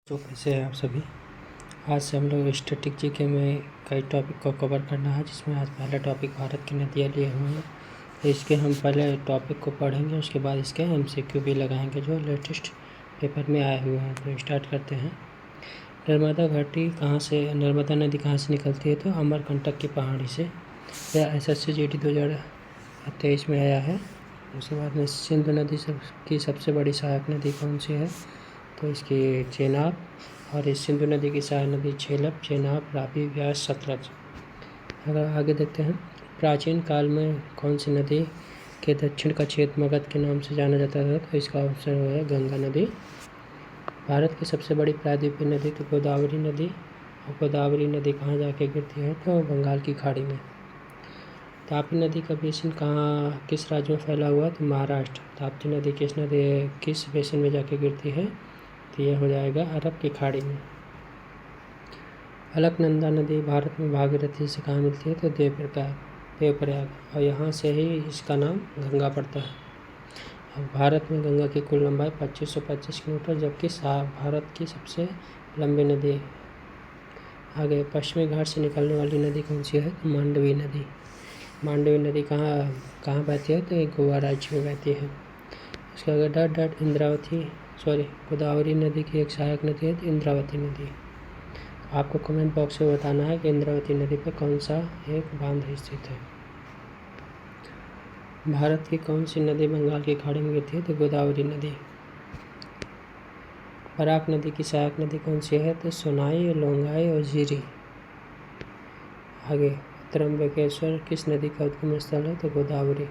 तो कैसे हैं आप सभी। आज से हम लोग स्टैटिक जीके में कई टॉपिक को कवर करना है, जिसमें आज पहला टॉपिक भारत की नदियाँ लिए हुए हैं। तो इसके हम पहले टॉपिक को पढ़ेंगे, उसके बाद इसके MCQ भी लगाएंगे जो लेटेस्ट पेपर में आए हुए हैं। तो स्टार्ट करते हैं। नर्मदा घाटी कहाँ से, नर्मदा नदी कहाँ से निकलती है? तो अमरकंटक की पहाड़ी से। यह SSC GD 2023 में आया है। उसके बाद में सिंधु नदी की सबसे बड़ी सहायक नदी कौन सी है? तो इसकी चेनाब। और इस सिंधु नदी की सहायक नदी झेलम, चेनाब, रावी, व्यास, सतलज। अगर आगे देखते हैं, प्राचीन काल में कौन सी नदी के दक्षिण का क्षेत्र मगध के नाम से जाना जाता था? तो इसका ऑप्शन है गंगा नदी। भारत की सबसे बड़ी प्रायद्वीपीय नदी तो गोदावरी नदी। और गोदावरी नदी कहाँ जाके गिरती है? तो बंगाल की खाड़ी में। ताप्ती नदी का बेसिन किस राज्य में फैला हुआ? तो महाराष्ट्र। ताप्ती नदी किस बेसिन में जाके गिरती है? तो यह हो जाएगा अरब की खाड़ी में। अलकनंदा नदी भारत में भागीरथी से कहाँ मिलती है? तो देवप्रयाग। और यहाँ से ही इसका नाम गंगा पड़ता है। अब भारत में गंगा की कुल लंबाई 2525 किलोमीटर, जबकि भारत की सबसे लंबी नदी है। आगे, पश्चिमी घाट से निकलने वाली नदी कौन सी है? तो मांडवी नदी। मांडवी नदी कहाँ बहती है? तो ये गोवा राज्य में बहती है। उसके आगे गोदावरी नदी की एक सहायक नदी है तो इंद्रावती नदी। आपको कमेंट बॉक्स में बताना है कि इंद्रावती नदी पर कौन सा एक बांध स्थित है। भारत की कौन सी नदी बंगाल की खाड़ी में गिरती है? तो गोदावरी नदी। बराक नदी की सहायक नदी कौन सी है? तो सोनाई, लोंगाई और जीरी। आगे, त्र्यंबकेश्वर किस नदी का उद्गम स्थल है? तो गोदावरी।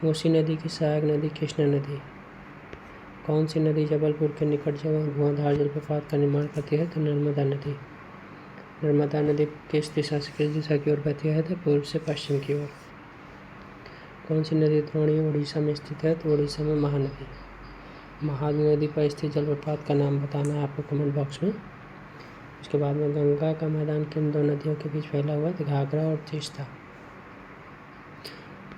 मूसी नदी की सहायक नदी कृष्णा नदी। कौन सी नदी जबलपुर के निकट धुआंधार जलप्रपात का निर्माण करती है? तो नर्मदा नदी। नर्मदा नदी किस दिशा की ओर बहती है? तो पूर्व से पश्चिम की ओर। कौन सी नदी द्रोणी उड़ीसा में स्थित है? तो उड़ीसा में महानदी। महानदी नदी पर स्थित जलप्रपात का नाम बताना है आपको कमेंट बॉक्स में। उसके बाद में गंगा का मैदान किन दो नदियों के बीच फैला हुआ? तो घाघरा और तीस्ता।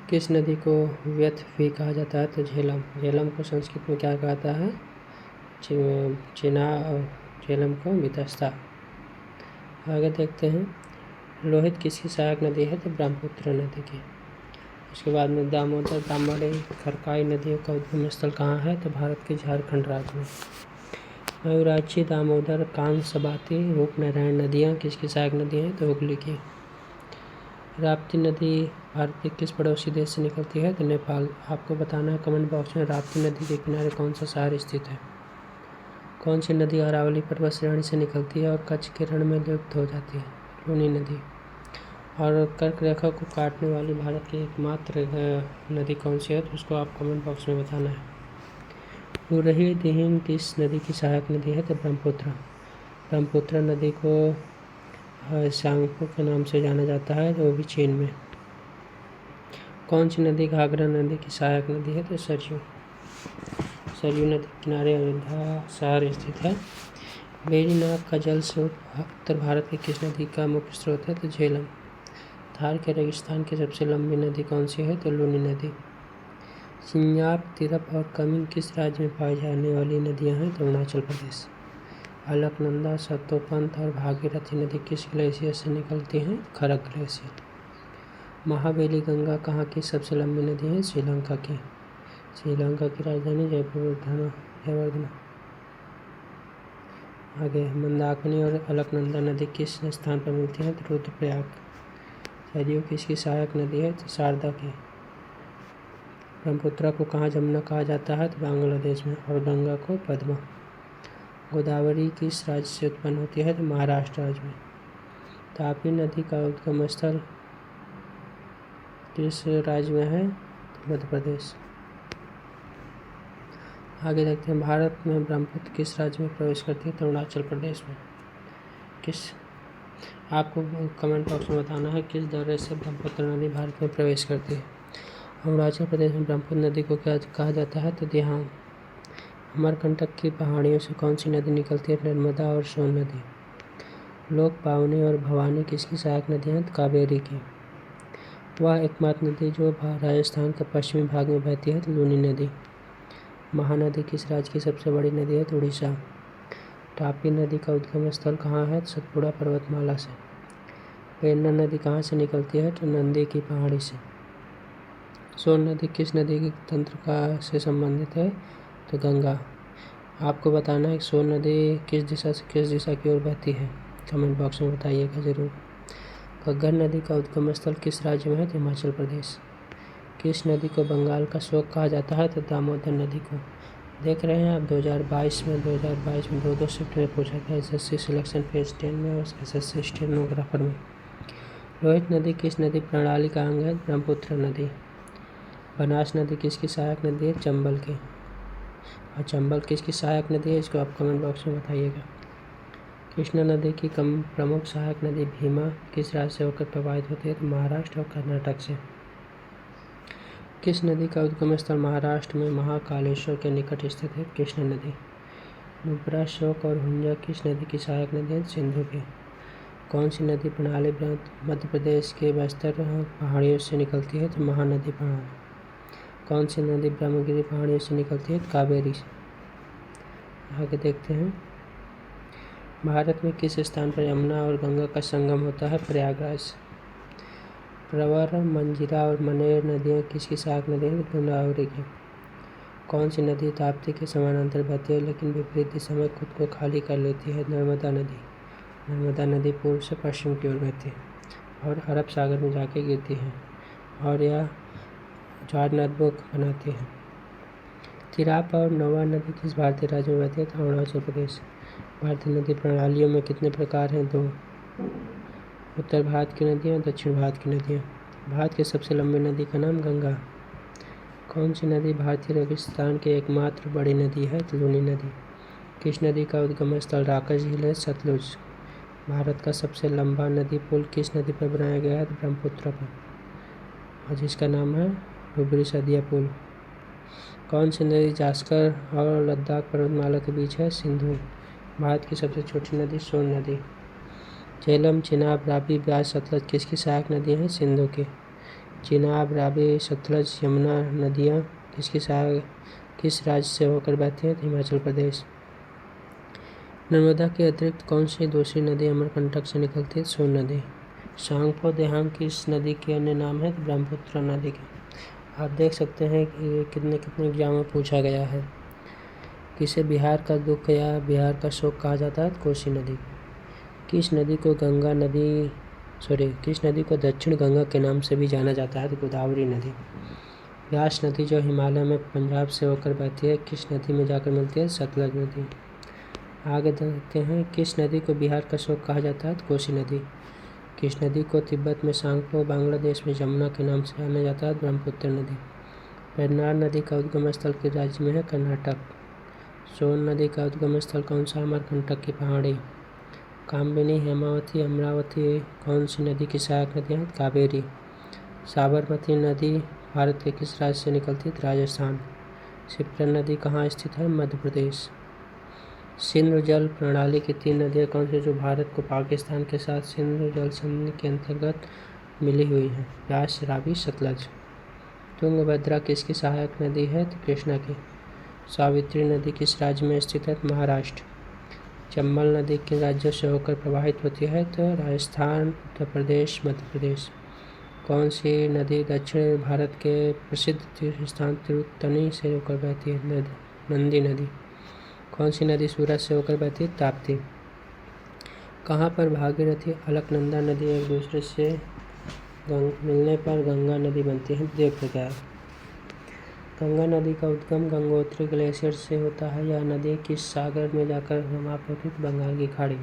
किस नदी को व्यथ भी कहा जाता है? तो झेलम। झेलम को संस्कृत में क्या कहता है? चीना। और झेलम को वितस्ता। आगे देखते हैं, लोहित किसकी सहायक नदी है? तो ब्रह्मपुत्र नदी की। उसके बाद में दामोदर, ब्राह्मणी, खरकाई नदियों का उद्गम स्थल कहाँ है? तो भारत के झारखंड राज्य में। मयूराक्षी, दामोदर, कांसबाती, रूपनारायण नदियाँ किसकी सहायक नदी हैं? तो हुगली की। राप्ती नदी भारत के किस पड़ोसी देश से निकलती है? तो नेपाल। आपको बताना है कमेंट बॉक्स में राप्ती नदी के किनारे कौन सा शहर स्थित है। कौन सी नदी अरावली पर्वत श्रेणी से निकलती है और कच्छ के रण में लुप्त हो जाती है? लूनी नदी। और कर्क रेखा को काटने वाली भारत की एकमात्र नदी कौन सी है? तो उसको आप कमेंट बॉक्स में बताना है। उरही दिहिंग किस नदी की सहायक नदी है? तो ब्रह्मपुत्र। ब्रह्मपुत्र नदी को सांगपो के नाम से जाना जाता है, वो भी चीन में। कौन सी नदी घाघरा नदी की सहायक नदी है? तो सरयू। सरयू नदी के किनारे अयोध्या शहर स्थित है। वेरीनाग का जल स्रोत उत्तर भारत की किस नदी का मुख्य स्रोत है? तो झेलम। थार के रेगिस्तान की सबसे लंबी नदी कौन सी है? तो लूनी नदी। सिंजाब, तिरप और कमिंग किस राज्य में पाई जाने वाली नदियां हैं? तो अरुणाचल प्रदेश। अलकनंदा, सतोपंथ और भागीरथी नदी किस ग्लेशियर से निकलती हैं? खरग ग्लेशियर। महावेली गंगा कहाँ की सबसे लंबी नदी है? श्रीलंका की। श्रीलंका की राजधानी जयवर्धना। आगे, मंदाकिनी और अलकनंदा नदी किस स्थान पर मिलती है? तो रुद्रप्रयाग। सरयू किसकी सहायक नदी है? तो शारदा की। ब्रह्मपुत्र को कहाँ जमुना कहा जाता है? तो बांग्लादेश में। और गंगा को पद्मा। गोदावरी किस राज्य से उत्पन्न होती है? तो महाराष्ट्र राज्य में। तापी नदी का उद्गम स्थल किस राज्य में है? तो मध्य प्रदेश। आगे देखते हैं, भारत में ब्रह्मपुत्र किस राज्य में प्रवेश करती है? तो अरुणाचल प्रदेश में। आपको कमेंट बॉक्स में बताना है किस दर्रे से ब्रह्मपुत्र नदी भारत में प्रवेश करती है। अरुणाचल प्रदेश में ब्रह्मपुत्र नदी को क्या कहा जाता है? तो दिहांग। अमरकंटक की पहाड़ियों से कौन सी नदी निकलती है? नर्मदा और सोन नदी। लोक, पावनी और भवानी किसकी सहायक नदी हैं? तो कावेरी की। वह एकमात्र नदी जो राजस्थान के पश्चिमी भाग में बहती है तो लूनी नदी। महानदी किस राज्य की सबसे बड़ी नदी है? तो उड़ीसा। तापी नदी का उद्गम स्थल कहाँ है? सतपुड़ा पर्वतमाला से। पेन्ना नदी कहाँ से निकलती है? तो नंदी की पहाड़ी से। सोन नदी किस नदी के तंत्र का से संबंधित है? तो गंगा। आपको बताना है कि सोन नदी किस दिशा से किस दिशा की ओर बहती है, कमेंट बॉक्स में बताइएगा ज़रूर। घग्गर नदी का उद्गम स्थल किस राज्य में है? तो हिमाचल प्रदेश। किस नदी को बंगाल का शोक कहा जाता है? तो दामोदर नदी को। देख रहे हैं आप 2022 में 2 शिफ्ट में पूछा था एसएससी सिलेक्शन फेज 10 में और एसएससी स्टेनोग्राफर में। रोहित नदी किस नदी प्रणाली का अंग है? ब्रह्मपुत्र नदी। बनास नदी किसकी सहायक नदी है? चंबल की। और चंबल किसकी सहायक नदी है? इसको आप कमेंट बॉक्स में बताइएगा। कृष्णा नदी की प्रमुख सहायक नदी भीमा किस राज्य से होकर प्रवाहित होती है? तो महाराष्ट्र और कर्नाटक से। किस नदी का उद्गम स्थल महाराष्ट्र में महाकालेश्वर के निकट स्थित है? कृष्णा नदी। नुब्रा, शोक और हुंजा किस नदी की सहायक नदी है? सिंधु की। कौन सी नदी प्रणाली मध्य प्रदेश के बस्तर पहाड़ियों से निकलती है? तो महानदी प्रणाली। कौन सी नदी ब्रह्मगिरी पहाड़ियों से निकलती है? कावेरी से। आगे देखते हैं। भारत में किस स्थान पर यमुना और गंगा का संगम होता है? प्रयागराज। प्रवर, मंजीरा और मनेर नदियाँ किसकी सहायक नदी है? गोदावरी की। कौन सी नदी ताप्ती के समानांतर बहती है लेकिन विपरीत दिशा में खुद को खाली कर लेती है? नर्मदा नदी। नर्मदा नदी पूर्व से पश्चिम की ओर बहती है और अरब सागर में जाके गिरती है और यह ज्वार नदबों बनाती है। तिराप और नोवा नदी किस भारतीय राज्य में बहती है? तो अरुणाचल प्रदेश। भारतीय नदी प्रणालियों में कितने प्रकार हैं? 2। उत्तर भारत की नदियाँ, दक्षिण भारत की नदियाँ। भारत की सबसे लंबी नदी का नाम गंगा। कौन सी नदी भारतीय रेगिस्तान की एकमात्र बड़ी नदी है? तो लूनी नदी। किस नदी का उद्गम स्थल राकस झील है? सतलुज। भारत का सबसे लंबा नदी पुल किस नदी पर बनाया गया है? तो ब्रह्मपुत्र पर, और जिसका नाम है डुबरी सदिया पुल। कौन सी नदी जास्कर और लद्दाख पर्वतमाला के बीच है? सिंधु। भारत की सबसे छोटी नदी सोन नदी। झेलम, चिनाब, रावी, ब्यास, सतलज किसकी सहायक नदी हैं? सिंधु की। चिनाब, रावी, सतलज, यमुना नदियाँ किस राज्य से होकर बहती हैं? हिमाचल प्रदेश। नर्मदा के अतिरिक्त कौन सी दूसरी नदी अमरकंटक से निकलती है? सोन नदी। सांगपो देहांग किस नदी के अन्य नाम है? ब्रह्मपुत्र नदी के। आप देख सकते हैं कि कितने एग्जाम में पूछा गया है। किसे बिहार का दुख या बिहार का शोक कहा जाता है? कोसी नदी। किस नदी को दक्षिण गंगा के नाम से भी जाना जाता है? तो गोदावरी नदी। व्यास नदी जो हिमालय में पंजाब से होकर बहती है किस नदी में जाकर मिलती है? सतलज नदी। आगे देखते हैं। किस नदी को बिहार का शोक कहा जाता है? तो कोसी नदी। किस नदी को तिब्बत में सांगपो, बांग्लादेश में जमुना के नाम से जाना जाता है? ब्रह्मपुत्र नदी। पेन्नार नदी का उद्गम स्थल किस राज्य में है? कर्नाटक। सोन नदी का उद्गम स्थल कौन सा? अमरकंटक की पहाड़ी। कामबिनी, हेमावती, अमरावती कौन सी नदी की सहायक नदी है? कावेरी। साबरमती नदी भारत के किस राज्य से निकलती है? राजस्थान। सिप्रण नदी कहाँ स्थित है? मध्य प्रदेश। सिंधु जल प्रणाली की 3 नदियाँ कौन सी जो भारत को पाकिस्तान के साथ सिंधु जल संधि के अंतर्गत मिली हुई हैं? व्यास, रावी, सतलज। तुंगभद्रा किसकी सहायक नदी है? तो कृष्णा की। सावित्री नदी किस राज्य में स्थित है? महाराष्ट्र। चंबल नदी किन राज्यों से होकर प्रवाहित होती है? तो राजस्थान, उत्तर प्रदेश, मध्य प्रदेश। कौन सी नदी दक्षिण भारत के प्रसिद्ध तीर्थ स्थान तिरुत्तनी से होकर बहती है? नंदी नदी। कौन सी नदी सूरत से होकर बहती है? ताप्ती। कहाँ पर भागीरथी, अलकनंदा नदी एक दूसरे से मिलने पर गंगा नदी बनती है? देवप्रयाग। गंगा नदी का उद्गम गंगोत्री ग्लेशियर से होता है। यह नदी किस सागर में जाकर समाप्त होती है? बंगाल की खाड़ी।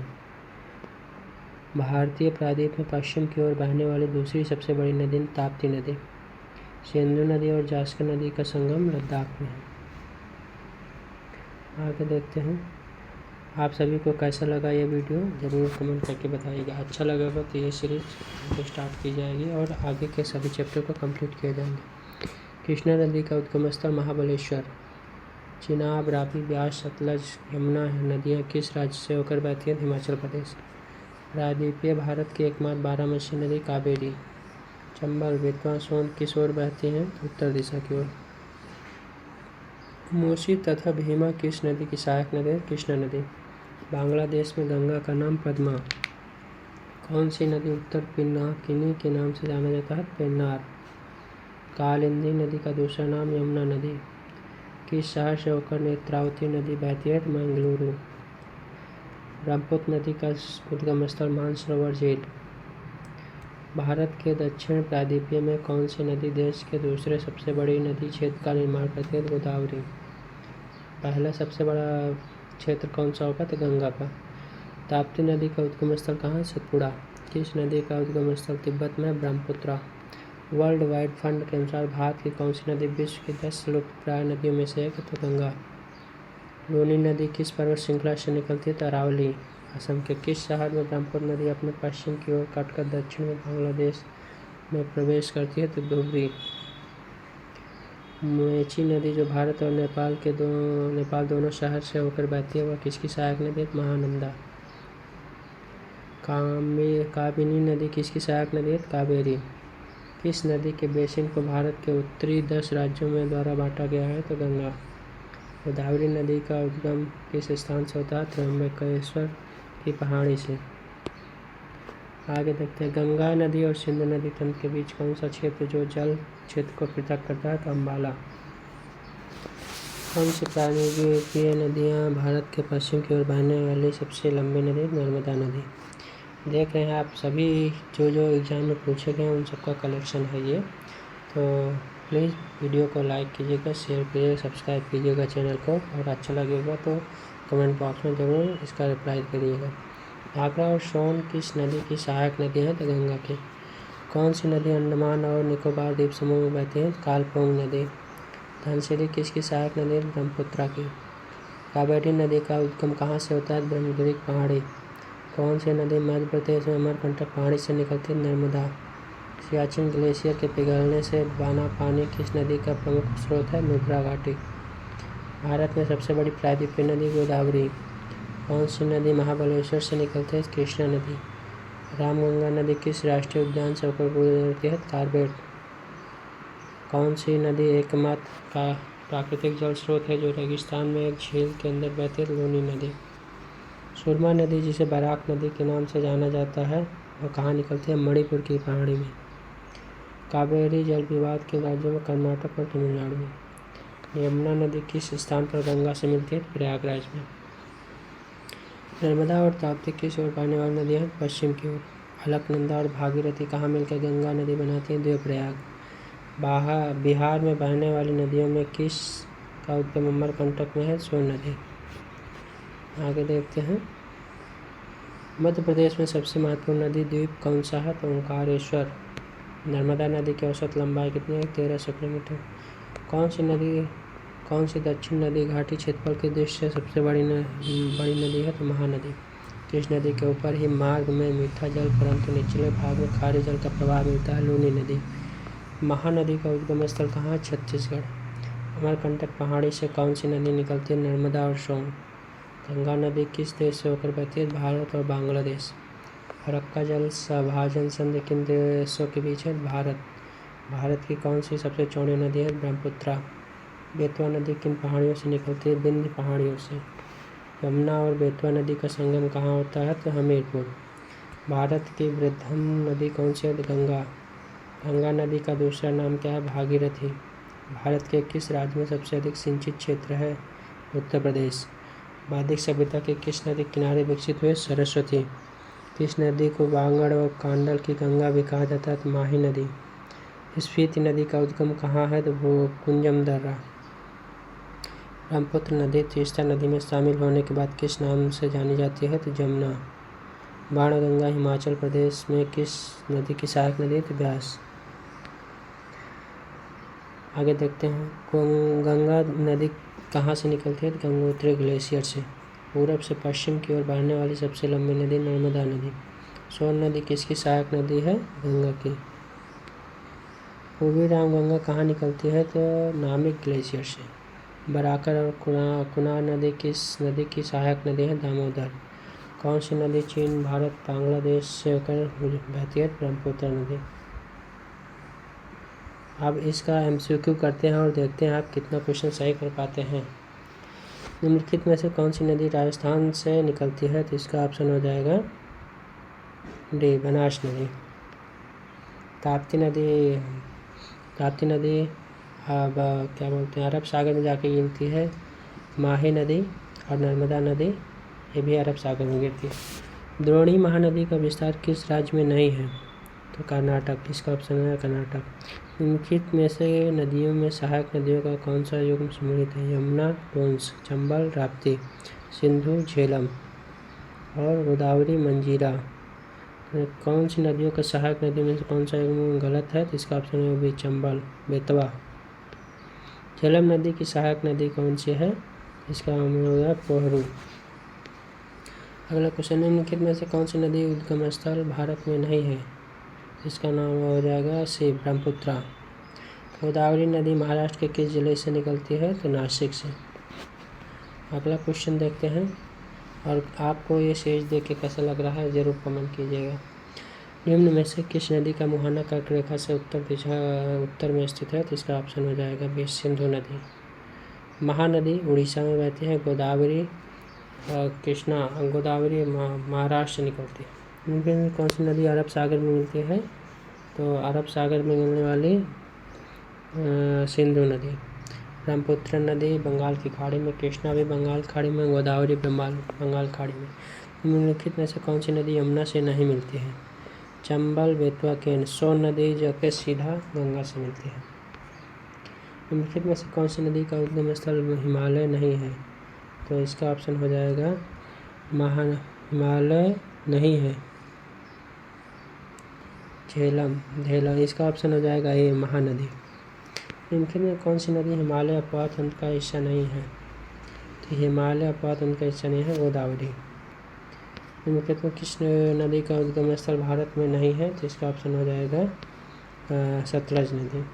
भारतीय प्रायद्वीप में पश्चिम की ओर बहने वाली दूसरी सबसे बड़ी नदी ताप्ती नदी। सिंधु नदी और जास्कर नदी का संगम लद्दाख में है। आगे देखते हैं। आप सभी को कैसा लगा ये वीडियो ज़रूर कमेंट करके बताइएगा। अच्छा लगेगा तो ये सीरीज तो स्टार्ट की जाएगी और आगे के सभी चैप्टर को कंप्लीट किए जाएंगे। कृष्णा नदी का उद्गम स्थल महाबलेश्वर। चिनाब, रावी, ब्यास, सतलज, यमुना नदियाँ किस राज्य से होकर बहती हैं? हिमाचल प्रदेश। प्रायद्वीपीय भारत की एकमात्र 12 नदी कावेरी। चंबल, बेतवा, सोन किस ओर बहती हैं? उत्तर दिशा की ओर। मूसी तथा भीमा किस नदी की सहायक नदी है? कृष्णा नदी। बांग्लादेश में गंगा का नाम पद्मा। कौन सी नदी उत्तर पिनाकिनी के नाम से जाना जाता है? पेन्नार। कालिंदी नदी का दूसरा नाम यमुना नदी। किस शहर से होकर नेत्रावती नदी बहती है? मंगलुरु। ब्रह्मपुत्र नदी का उद्गम स्थल मानसरोवर झील। भारत के दक्षिण प्रायद्वीपीय में कौन सी नदी देश के दूसरे सबसे बड़ी नदी क्षेत्र का निर्माण करती है? गोदावरी। पहला सबसे बड़ा क्षेत्र कौन सा होगा? तो गंगा का। ताप्ती नदी का उद्गम स्थल कहाँ है? सतपुड़ा। किस नदी का उद्गम स्थल तिब्बत में? ब्रह्मपुत्र। वर्ल्ड वाइड फंड के अनुसार भारत की कौन सी नदी विश्व की 10 लुप्तप्राय नदियों में से एक? तो गंगा। लूनी नदी किस पर्वत श्रृंखला से निकलती है? तो अरावली। असम के किस शहर में ब्रह्मपुत्र नदी अपने पश्चिम की ओर काटकर दक्षिण में बांग्लादेश में प्रवेश करती है? तो धुबरी। मेची नदी जो भारत और नेपाल दोनों शहर से होकर बहती है वह किसकी सहायक नदी है? महानंदा। कामिनी नदी किसकी सहायक नदी है? कावेरी। किस नदी के बेसिन को भारत के उत्तरी 10 राज्यों में द्वारा बांटा गया है? तो गंगा। गोदावरी नदी का उद्गम किस स्थान से होता है? त्र्यंबकेश्वर की पहाड़ी से। आगे देखते हैं, गंगा नदी और सिंधु नदी तंत्र के बीच कौन सा क्षेत्र जो जल क्षेत्र को पृथक करता है? तो अम्बाला। कौन सी प्रायद्वीपीय नदियाँ भारत के पश्चिम की ओर बहने वाली सबसे लंबी नदी? नर्मदा नदी। देख रहे हैं आप सभी जो एग्ज़ाम में पूछे गए हैं उन सबका कलेक्शन है ये। तो प्लीज़ वीडियो को लाइक कीजिएगा, शेयर कीजिएगा, सब्सक्राइब कीजिएगा चैनल को, और अच्छा लगेगा तो कमेंट बॉक्स में ज़रूर इसका रिप्लाई करिएगा। घाघरा और सोन किस नदी की सहायक नदी है? तो गंगा की। कौन सी नदी अंडमान और निकोबार द्वीप समूह में बहती है? कालपोंग नदी। धनसिरी किसकी सहायक नदी है? ब्रह्मपुत्रा की। कावेरी नदी का उद्गम कहाँ से होता है? ब्रह्मगिरी पहाड़ी। कौन सी नदी मध्य प्रदेश में अमरकंटक पहाड़ी से निकलती है? नर्मदा। सियाचिन ग्लेशियर के पिघलने से बना पानी किस नदी का प्रमुख स्रोत है? नुब्रा घाटी। भारत में सबसे बड़ी प्रायद्वीपीय नदी गोदावरी। कौन सी नदी महाबलेश्वर से निकलती है? कृष्णा नदी। रामगंगा नदी किस राष्ट्रीय उद्यान से होकर गुजरती है? कार्बेट। कौन सी नदी एकमात्र का प्राकृतिक जल स्रोत है जो रेगिस्तान में एक झील के अंदर बहती है? लूनी नदी। सुरमा नदी जिसे बराक नदी के नाम से जाना जाता है वह कहाँ निकलती है? मणिपुर की पहाड़ी में। कावेरी जल विवाद के राज्यों में कर्नाटक और तमिलनाडु में। यमुना नदी किस स्थान पर गंगा से मिलती है? प्रयागराज में। नर्मदा और ताप्ती किस ओर बहने वाली नदियाँ हैं? पश्चिम की ओर। अलकनंदा और भागीरथी कहाँ मिलकर गंगा नदी बनाती है? देवप्रयाग। बिहार में बहने वाली नदियों में किस का उद्गम अमरकंटक में है? सोन नदी। आगे देखते हैं, मध्य प्रदेश में सबसे महत्वपूर्ण नदी द्वीप कौन सा है? तो ओंकारेश्वर। नर्मदा नदी की औसत लंबाई कितनी है? 1300 किलोमीटर। कौन सी दक्षिण नदी घाटी क्षेत्रफल की दृष्टि से सबसे बड़ी नदी है? तो महानदी। किस नदी के ऊपर ही मार्ग में मीठा जल परंतु निचले भाग में खारे जल का प्रवाह मिलता है? लूनी नदी। महानदी का उद्गम स्थल कहाँ है? छत्तीसगढ़। अमरकंटक पहाड़ी से कौन सी नदी निकलती है? नर्मदा और सोन। गंगा नदी किस देश से होकर बहती है? भारत और बांग्लादेश। फरक्का जल सभाजन संधि किन देशों के बीच है? भारत की कौन सी सबसे चौड़ी नदी है? ब्रह्मपुत्रा। बेतवा नदी किन पहाड़ियों से निकलती है? विंध्य पहाड़ियों से। यमुना और बेतवा नदी का संगम कहाँ होता है? तो हमीरपुर। भारत की वृद्धम नदी कौन सी है? गंगा। गंगा नदी का दूसरा नाम क्या है? भागीरथी। भारत के किस राज्य में सबसे अधिक सिंचित क्षेत्र है? उत्तर प्रदेश। वैदिक सभ्यता के किस नदी किनारे विकसित हुए? सरस्वती। किस नदी को वागड़ और कांडल की गंगा भी कहा जाता है? तो माही नदी। स्पीति नदी का उद्गम कहाँ है? तो वो कुंजम दर्रा। ब्रह्मपुत्र नदी तीस्ता नदी में शामिल होने के बाद किस नाम से जानी जाती है? तो जमुना। बाणगंगा हिमाचल प्रदेश में किस नदी की सहायक नदी है? तो ब्यास। आगे देखते हैं, गंगा नदी कहाँ से निकलती है? तो गंगोत्री ग्लेशियर से। पूरब से पश्चिम की ओर बहने वाली सबसे लंबी नदी नर्मदा नदी। सोन नदी किसकी सहायक नदी है? गंगा की। पूर्वी रामगंगा कहाँ निकलती है? तो नामिक ग्लेशियर से। बराकर और कुना नदी किस नदी की सहायक नदी है? दामोदर। कौन सी नदी चीन, भारत, बांग्लादेश से होकर बहती है? ब्रह्मपुत्र नदी। अब इसका MCQ करते हैं और देखते हैं आप कितना क्वेश्चन सही कर पाते हैं। निम्नलिखित में से कौन सी नदी राजस्थान से निकलती है? तो इसका ऑप्शन हो जाएगा डी, बनास नदी। ताप्ती नदी अब क्या बोलते हैं, अरब सागर में जाके गिरती है। माही नदी और नर्मदा नदी ये भी अरब सागर में गिरती है। द्रोणी महानदी का विस्तार किस राज्य में नहीं है? तो कर्नाटक, इसका ऑप्शन है कर्नाटक। निम्नलिखित में से नदियों में सहायक नदियों का कौन सा युग्म सम्मिलित है? यमुना, टोंस, चंबल, राप्ती, सिंधु, झेलम और गोदावरी, मंजीरा। तो कौन सी नदियों का सहायक नदी में से कौन सा युग्म गलत है? तो इसका ऑप्शन है भी चंबल, बेतवा। झेलम नदी की सहायक नदी कौन सी है? इसका होगा पोहरू। अगला क्वेश्चन, निम्नलिखित में से कौन सी नदी उद्गम स्थल भारत में नहीं है? इसका नाम हो जाएगा सी, ब्रह्मपुत्रा। गोदावरी नदी महाराष्ट्र के किस जिले से निकलती है? तो नासिक से। अगला क्वेश्चन देखते हैं, और आपको ये सीरीज देख के कैसा लग रहा है ज़रूर कमेंट कीजिएगा। निम्न में से किस नदी का मुहाना कर्क रेखा से उत्तर में स्थित है? तो इसका ऑप्शन हो जाएगा बी, सिंधु नदी। महानदी उड़ीसा में बहती है। गोदावरी कृष्णा, गोदावरी महाराष्ट्र से निकलती है। इनके में कौन सी नदी अरब सागर में मिलती है? तो अरब सागर में मिलने वाली सिंधु नदी। ब्रह्मपुत्र नदी बंगाल की खाड़ी में, कृष्णा भी बंगाल खाड़ी में, गोदावरी बंगाल खाड़ी में। निम्नलिखित में से कौन सी नदी यमुना से नहीं मिलती है? चंबल, बेतवा, केन। सोन नदी जो कि सीधा गंगा से मिलती है। निम्नलिखित में से कौन सी नदी का उद्गम स्थल हिमालय नहीं है? तो इसका ऑप्शन हो जाएगा हिमालय नहीं है, झेलम। इसका ऑप्शन हो जाएगा ये, महानदी। निम्नलिखित में कौन सी नदी हिमालय अपवाद तंत्र का हिस्सा नहीं है? तो हिमालय अपवाद तंत्र का हिस्सा नहीं है, गोदावरी। निम्नलिखित में किस नदी का उद्गम स्थल भारत में नहीं है? तो इसका ऑप्शन हो जाएगा सतलज नदी।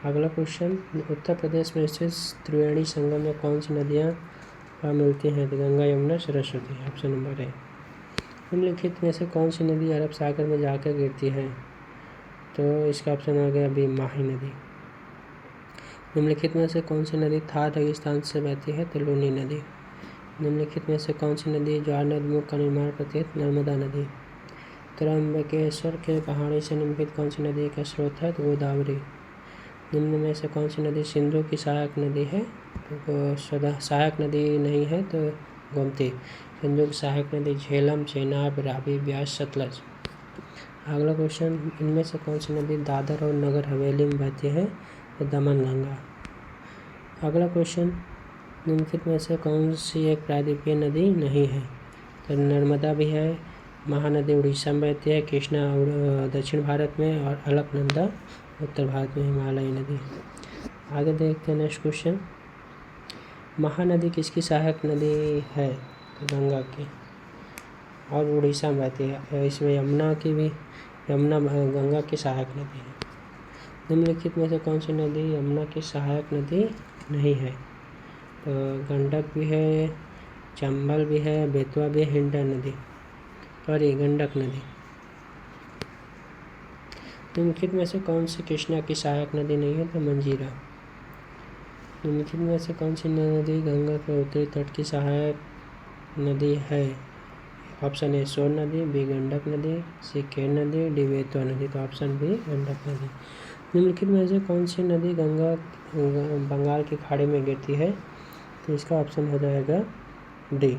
अगला क्वेश्चन, उत्तर प्रदेश में स्थित त्रिवेणी संगम में कौन सी नदियाँ मिलती हैं? तो गंगा, यमुना, सरस्वती। ऑप्शन नंबर है। निम्नलिखित में से कौन सी नदी अरब सागर में जाकर गिरती है? तो इसका ऑप्शन हो गया बी, माही नदी। निम्नलिखित में से कौन सी नदी थार रेगिस्तान से बहती है? तो लूनी नदी। निम्नलिखित में से कौन सी नदी ज्वारनदमुख का निर्माण करती है? नर्मदा नदी। त्र्यंबकेश्वर के पहाड़ी से निम्नलिखित कौन सी नदी का स्रोत है? तो गोदावरी। निम्न में से कौन सी नदी सिंधु की सहायक नदी है? तो सहायक नदी नहीं है, तो गोमती। सिंधु की सहायक नदी झेलम, चेनाब, रावी, ब्यास, सतलज। अगला क्वेश्चन, इनमें से कौन सी नदी दादर और नगर हवेली में बहती है? तो दमन गंगा। अगला क्वेश्चन, निम्नलिखित में से कौन सी एक प्रायद्वीपीय नदी नहीं है? तो नर्मदा भी है। महानदी उड़ीसा में बहती है। कृष्णा दक्षिण भारत में, और अलकनंदा उत्तर भारत में, हिमालयी नदी। आगे देखते हैं नेक्स्ट क्वेश्चन, महानदी किसकी सहायक नदी है? तो गंगा की, और उड़ीसा में बहती है। इसमें यमुना गंगा की सहायक नदी है। निम्नलिखित में से कौन सी नदी यमुना की सहायक नदी नहीं है? तो गंडक भी है, चंबल भी है, बेतवा भी है, हिंडन नदी, सॉरी गंडक नदी। निम्नलिखित में से कौन सी कृष्णा की सहायक नदी नहीं है? तो मंजीरा। निम्नलिखित में से कौन सी नदी गंगा के उत्तरी तट की सहायक नदी है? ऑप्शन ए, सोन नदी, बी, गंडक नदी, सी, केन नदी, डी, बेतवा नदी। तो ऑप्शन बी, गंडक नदी। निम्नलिखित में से कौन सी नदी बंगाल की खाड़ी में गिरती है? तो इसका ऑप्शन हो जाएगा डी,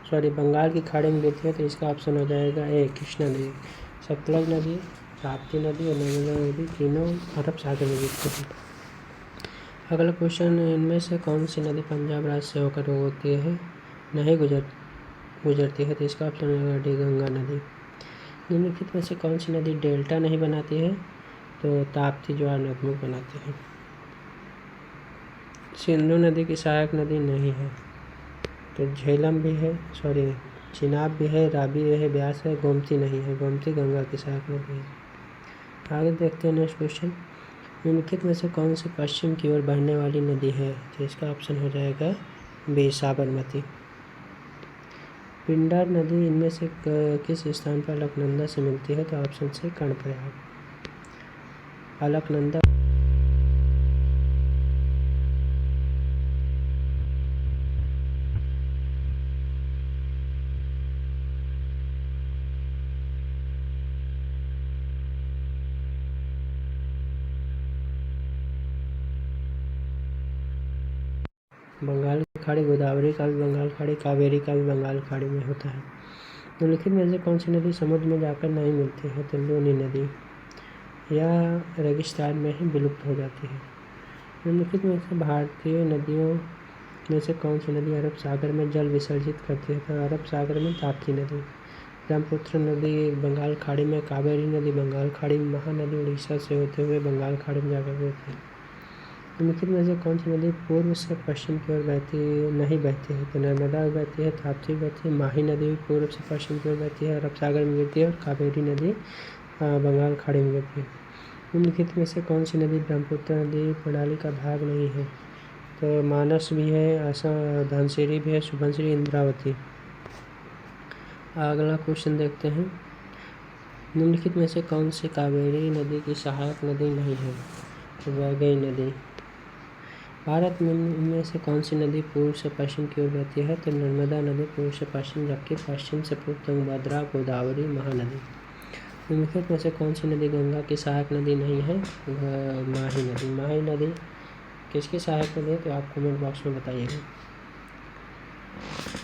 सॉरी बंगाल की खाड़ी में गिरती है, तो इसका ऑप्शन हो जाएगा ए, कृष्णा नदी। सतलज नदी, राप्ती नदी और नर्मदा नदी तीनों अरब सागर में गिरती है। अगला क्वेश्चन, इनमें से कौन सी नदी पंजाब राज्य से होकर होती है नहीं गुजरती है? तो इसका ऑप्शन होगा डी, गंगा नदी। निम्नलिखित में से कौन सी नदी डेल्टा नहीं बनाती है? तो ताप्ती ज्वारनदमुख बनाती है। सिंधु नदी की सहायक नदी नहीं है, तो झेलम भी है, सॉरी चिनाब भी है, रावी है, ब्यास है, गोमती नहीं है। गोमती गंगा की सहायक नदी है। आगे देखते हैं नेक्स्ट क्वेश्चन, निम्नलिखित में से कौन सी पश्चिम की ओर बहने वाली नदी है? तो इसका ऑप्शन हो जाएगा बी, साबरमती। पिंडार नदी इनमें से किस स्थान पर अलकनंदा से मिलती है? तो ऑप्शन से कर्णप्रयाग। अलकनंदा बंगाल की खाड़ी, गोदावरी का भी बंगाल खाड़ी, कावेरी का भी बंगाल खाड़ी में होता है। निम्नलिखित में से कौन सी नदी समुद्र में जाकर नहीं मिलती है? तो लूनी नदी, या रेगिस्तान में ही विलुप्त हो जाती है। निम्नलिखित में से भारतीय नदियों में से कौन सी नदी अरब सागर में जल विसर्जित करती है? तो अरब सागर में ताप्ती नदी, ब्रह्मपुत्र नदी बंगाल खाड़ी में, कावेरी नदी बंगाल खाड़ी में, महानदी उड़ीसा से होते हुए बंगाल खाड़ी में जाकर गिरती है। निम्नलिखित में से कौन सी नदी पूर्व से पश्चिम की ओर नहीं बहती है? तो नर्मदा बहती है, ताप्ती बहती है, माही नदी पूर्व से पश्चिम की ओर बहती है, अरब सागर में गिरती है, और कावेरी नदी बंगाल खाड़ी में गिरती है। निम्नलिखित में से कौन सी नदी ब्रह्मपुत्र नदी प्रणाली का भाग नहीं है? तो मानस भी है, धनसिरी भी है, सुबनसिरी, इंद्रावती। अगला क्वेश्चन देखते हैं। निम्नलिखित में से कौन सी कावेरी नदी की सहायक नदी नहीं है? तो वैगई नदी। भारत में इनमें से कौन सी नदी पूर्व से पश्चिम की ओर बहती है? तो नर्मदा नदी पूर्व से पश्चिम, जबकि पश्चिम से पूर्व तुंगभद्रा, गोदावरी, महानदी। निम्नलिखित में से कौन सी नदी गंगा की सहायक नदी नहीं है? माही नदी। माही नदी किसकी सहायक नदी है? तो आप कमेंट बॉक्स में बताइएगा।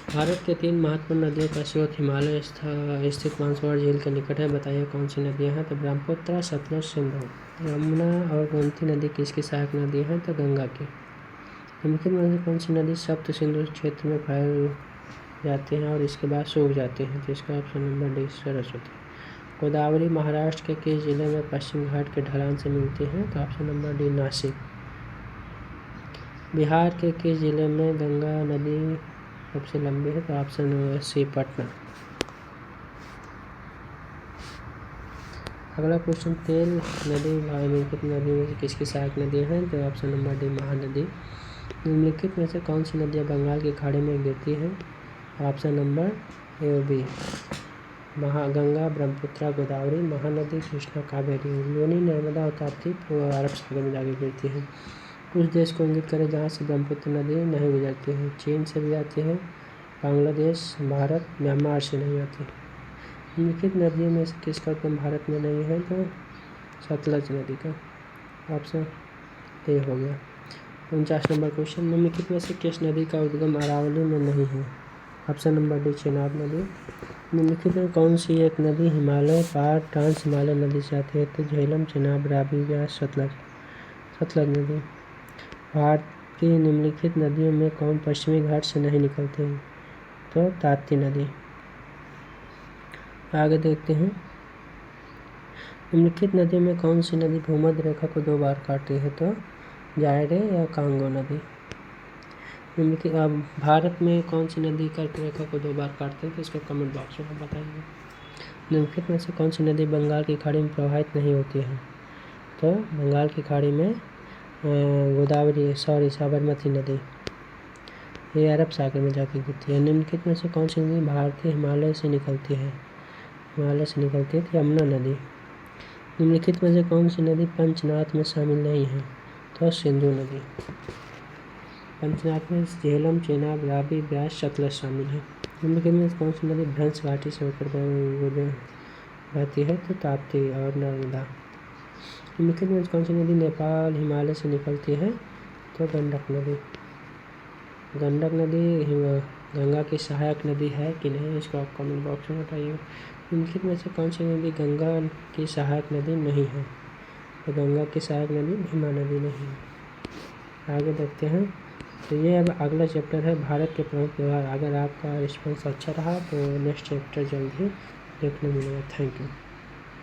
भारत के 3 महत्वपूर्ण नदियों का स्रोत हिमालय स्थित मानसरोवर झील के निकट है। बताइए कौन सी नदियाँ हैं? तो ब्रह्मपुत्र, सतलुज, सिंधु। यमुना और गोमती नदी किसकी सहायक नदी है? तो गंगा की। निम्नलिखित में से कौन सी नदी सप्त सिंधु क्षेत्र में फैल जाते हैं और इसके बाद सूख जाते हैं? तो इसका option number D Saraswati. Godavari Maharashtra के किस जिले में पश्चिम घाट के ढलान से मिलती है? तो option number D Nashik. Bihar के किस जिले में गंगा नदी सबसे लंबी है? तो ऑप्शन नंबर सी पटना। अगला क्वेश्चन, तेल नदी निम्नलिखित नदियों में से किसकी सहायक नदी है? तो ऑप्शन नंबर डी महानदी। निम्नलिखित में से कौन सी नदियाँ बंगाल की खाड़ी में गिरती हैं? ऑप्शन नंबर ए और बी। गंगा, ब्रह्मपुत्र, गोदावरी, महानदी, कृष्णा, कावेरी। लूनी, नर्मदा और ताप्ती अरब सागर में जाकर गिरती है। उस देश को इंगित करें जहाँ से ब्रह्मपुत्र नदी नहीं गुजरती है। चीन से भी आती है, बांग्लादेश, भारत, म्यांमार से नहीं आती। निम्नलिखित नदियों में से किसका उद्गम भारत में नहीं है? तो सतलज नदी का। ऑप्शन ए हो गया। 49 नंबर क्वेश्चन, निम्नलिखित में से किस नदी का उद्गम अरावली में नहीं है? ऑप्शन नंबर डी चेनाब नदी। निम्नलिखित में कौन सी एक नदी हिमालय पार ट्रांस हिमालय नदी से आती है? तो झेलम, चेनाब, रावी, व्यास, सतलज नदी। भारत की निम्नलिखित नदियों में कौन पश्चिमी घाट से नहीं निकलते हैं? तो ताप्ती नदी। आगे देखते हैं। निम्नलिखित नदियों में कौन सी नदी भूमध्य रेखा को 2 बार काटती है? तो जायरे या कांगो नदी। निम्नलिखित अब भारत में कौन सी नदी कर्क रेखा को 2 बार काटते हैं? तो इसको कमेंट बॉक्स में बताइए। निम्नलिखित में से कौन सी नदी बंगाल की खाड़ी में प्रवाहित नहीं होती है? तो बंगाल की खाड़ी में साबरमती नदी, ये अरब सागर में जाकर गिरती है। निम्नलिखित में से कौन सी नदी भारतीय हिमालय से निकलती है? तो यमुना नदी। निम्नलिखित में से कौन सी नदी पंचनाद में शामिल नहीं है? तो सिंधु नदी। पंचनाद में झेलम, चेनाब, रावी, व्यास, सतलज शामिल है। निम्नलिखित में कौन सी नदी भ्रंश घाटी से होकर बहती है? तो ताप्ती और नर्मदा। निम्नलिखित में कौन सी नदी नेपाल हिमालय से निकलती है? तो गंडक नदी। गंडक नदी गंगा की सहायक नदी है कि नहीं? इसको आप कमेंट बॉक्स में बताइए। निम्नलिखित में से कौन सी नदी गंगा की सहायक नदी नहीं है? तो गंगा की सहायक नदी भीमा नदी नहीं है। आगे देखते हैं। तो ये अब अगला चैप्टर है भारत के प्रमुख त्योहार। अगर आपका रिस्पॉन्स अच्छा रहा तो नेक्स्ट चैप्टर जल्द ही देखने मिलेगा। Thank you.